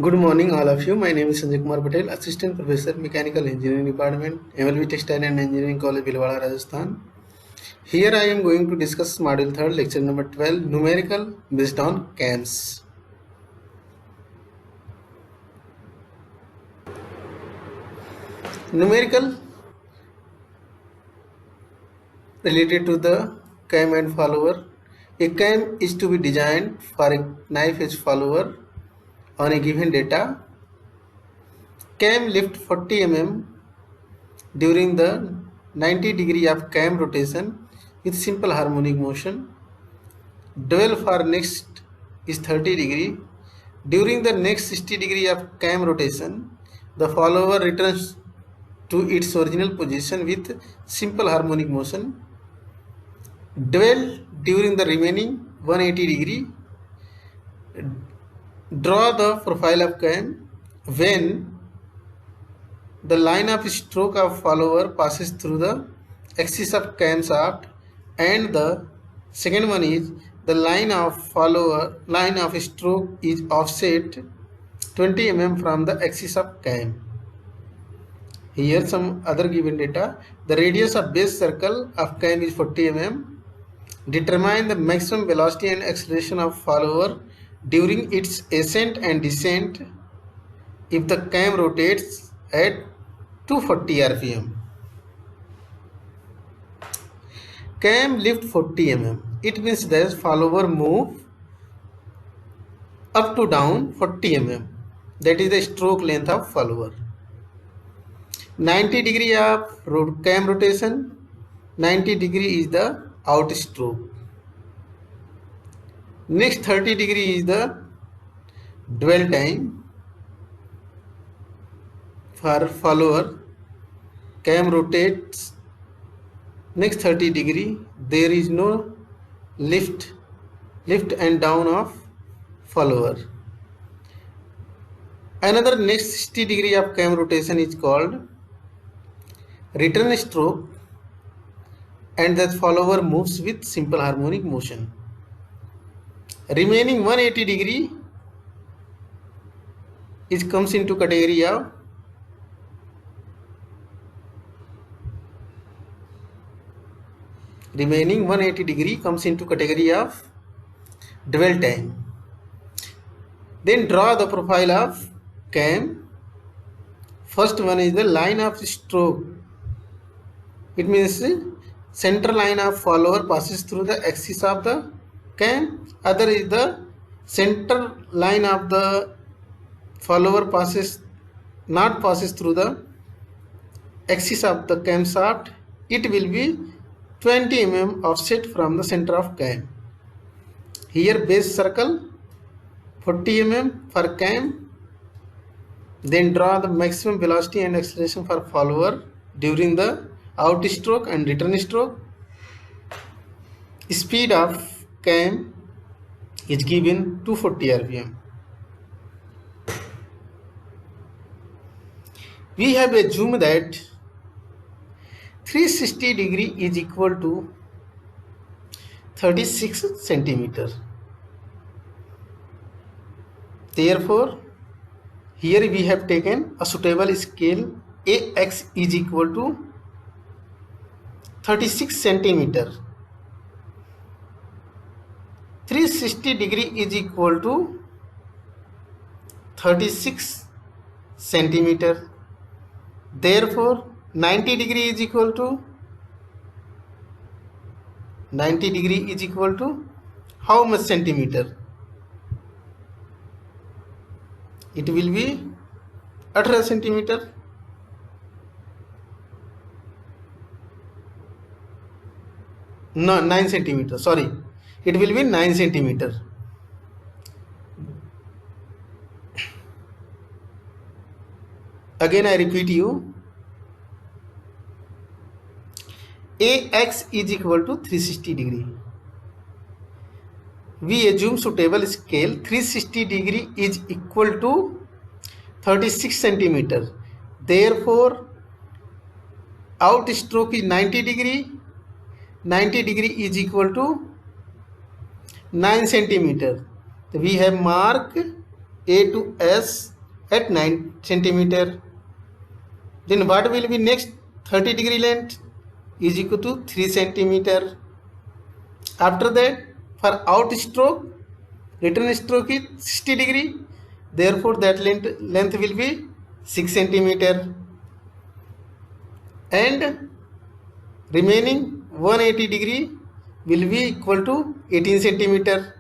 Good morning, all of you. My name is Sanjay Kumar Patel, Assistant Professor, Mechanical Engineering Department, MLB Textile and Engineering College, Bhilwara, Rajasthan. Here I am going to discuss Module 3, Lecture number 12, Numerical based on CAMS. Numerical related to the CAM and follower. A CAM is to be designed for a knife edge follower on a given data. CAM lift 40 mm during the 90 degree of cam rotation with simple harmonic motion. Dwell for next is 30 degree. During the next 60 degree of cam rotation, the follower returns to its original position with simple harmonic motion. Dwell during the remaining 180 degree. Draw the profile of cam when the line of stroke of follower passes through the axis of camshaft, and the second one is the line of stroke is offset 20 mm from the axis of cam. Here some other given data. The radius of base circle of cam is 40 mm. Determine the maximum velocity and acceleration of follower during its ascent and descent if the cam rotates at 240 rpm. Cam lift 40 mm. It means that follower move up to down 40 mm. That is the stroke length of follower. 90 degree of cam rotation. 90 degree is the out stroke. Next 30 degree is the dwell time for follower. Cam rotates next 30 degree. There is no lift and down of follower. Another next 60 degree of cam rotation is called return stroke, and that follower moves with simple harmonic motion. Remaining 180 degree comes into category of dwell time. Then draw the profile of cam. First one is the line of stroke. It means center line of follower passes through the axis of the cam. Other is the center line of the follower not passes through the axis of the camshaft. It will be 20 mm offset from the center of cam. Here base circle 40 mm for cam. Then draw the maximum velocity and acceleration for follower during the out stroke and return stroke. Speed of cam is given 240 rpm. We have assumed that 360 degree is equal to 36 centimeter. Therefore, here we have taken a suitable scale. AX is equal to 36 centimeter. 360 degree is equal to 36 centimeter. Therefore, 90 degree is equal to how much centimeter? It will be 18 centimeter. No, 9 centimeter. Sorry, it will be 9 centimeter. Again, I repeat you. AX is equal to 360 degree. We assume suitable scale 360 degree is equal to 36 centimeter. Therefore, out stroke is 90 degree. 90 degree is equal to 9 centimeter. So we have marked A to S at 9 centimeter. Then what will be next 30 degree length is equal to 3 centimeter. After that, for out stroke, return stroke is 60 degree. Therefore, that length will be 6 centimeter. And remaining 180 degree will be equal to 18 centimeter.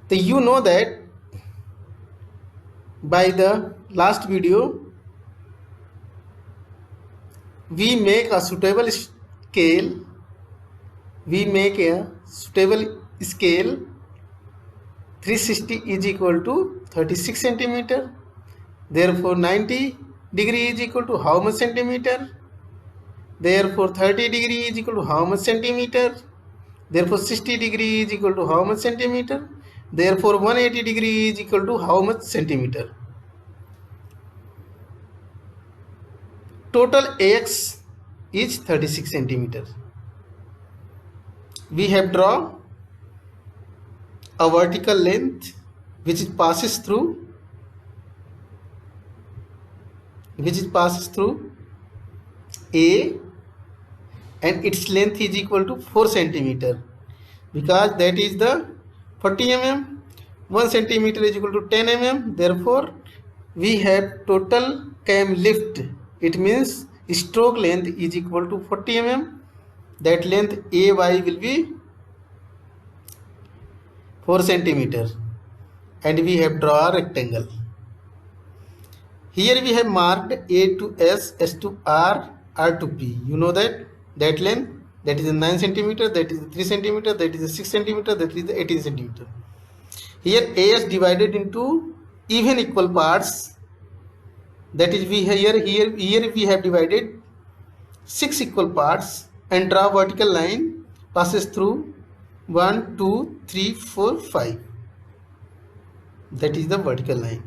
So you know that by the last video we make a suitable scale, 360 is equal to 36 centimeter. Therefore 90 degree is equal to how much centimeter? Therefore 30 degree is equal to how much centimeter? Therefore 60 degree is equal to how much centimeter? Therefore 180 degree is equal to how much centimeter? Total AX is 36 centimeter. We have drawn a vertical length which passes through A, and its length is equal to 4 centimeter, because that is the 40 mm. 1 centimeter is equal to 10 mm. Therefore we have total cam lift, it means stroke length is equal to 40 mm. That length AY will be 4 centimeter, and we have drawn a rectangle. Here we have marked A to S, S to R, R to P. You know that length, that is 9 centimeter, that is 3 centimeter, that is 6 centimeter, that is 18 centimeter. Here AS divided into even equal parts. That is here we have divided 6 equal parts and draw vertical line passes through 1, 2, 3, 4, 5. That is the vertical line.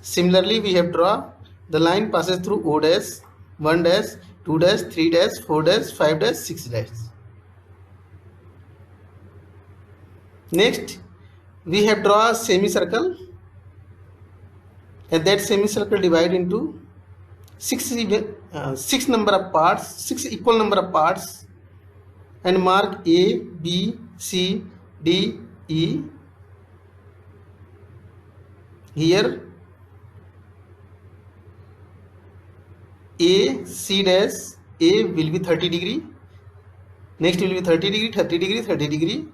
Similarly, we have drawn the line passes through O dash, 1 dash, 2 dash, 3 dash, 4 dash, 5 dash, 6 dash. Next, we have drawn a semicircle, and that semicircle divided into 6 number of parts, 6 equal number of parts, and mark A, B, C, D, E. Here A, C dash, A will be 30 degree, next will be 30 degree, 30 degree, 30 degree.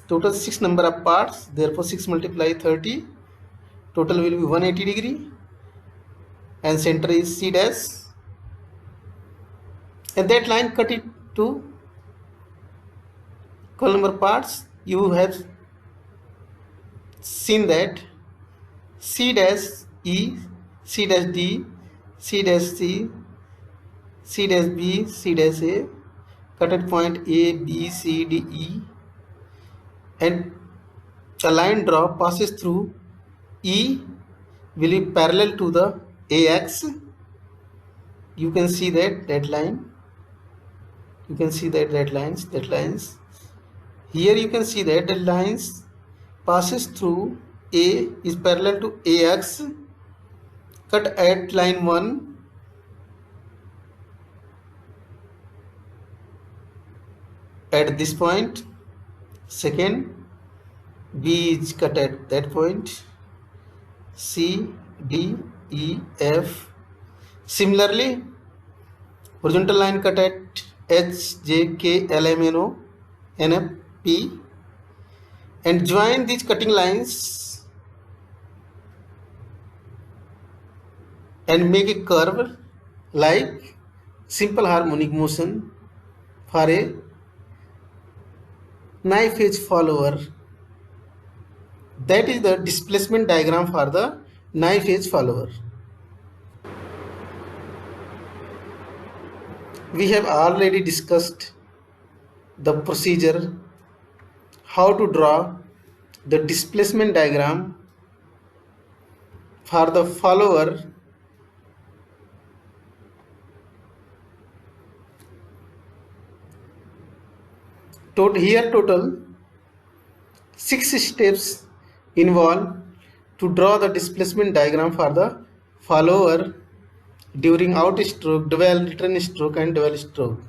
Total 6 number of parts, therefore 6 multiply 30, total will be 180 degree, and center is C dash, and that line cut it to equal number parts. You have seen that C dash E, C dash D, C dash C, C dash B, C dash A, cut at point A, B, C, D, E, and a line draw passes through E will be parallel to the AX. You can see that line. You can see that lines. Here you can see that the lines passes through A is parallel to AX. Cut at line 1 at this point. Second, B is cut at that point. C, D, E, F. Similarly, horizontal line cut at H, J, K, L, M, N, O, N, F, P, and join these cutting lines and make a curve like simple harmonic motion for a knife edge follower. That is the displacement diagram for the knife edge follower. We have already discussed the procedure how to draw the displacement diagram for the follower. Total 6 steps involved To draw the displacement diagram for the follower during out stroke, dual return stroke and dual stroke.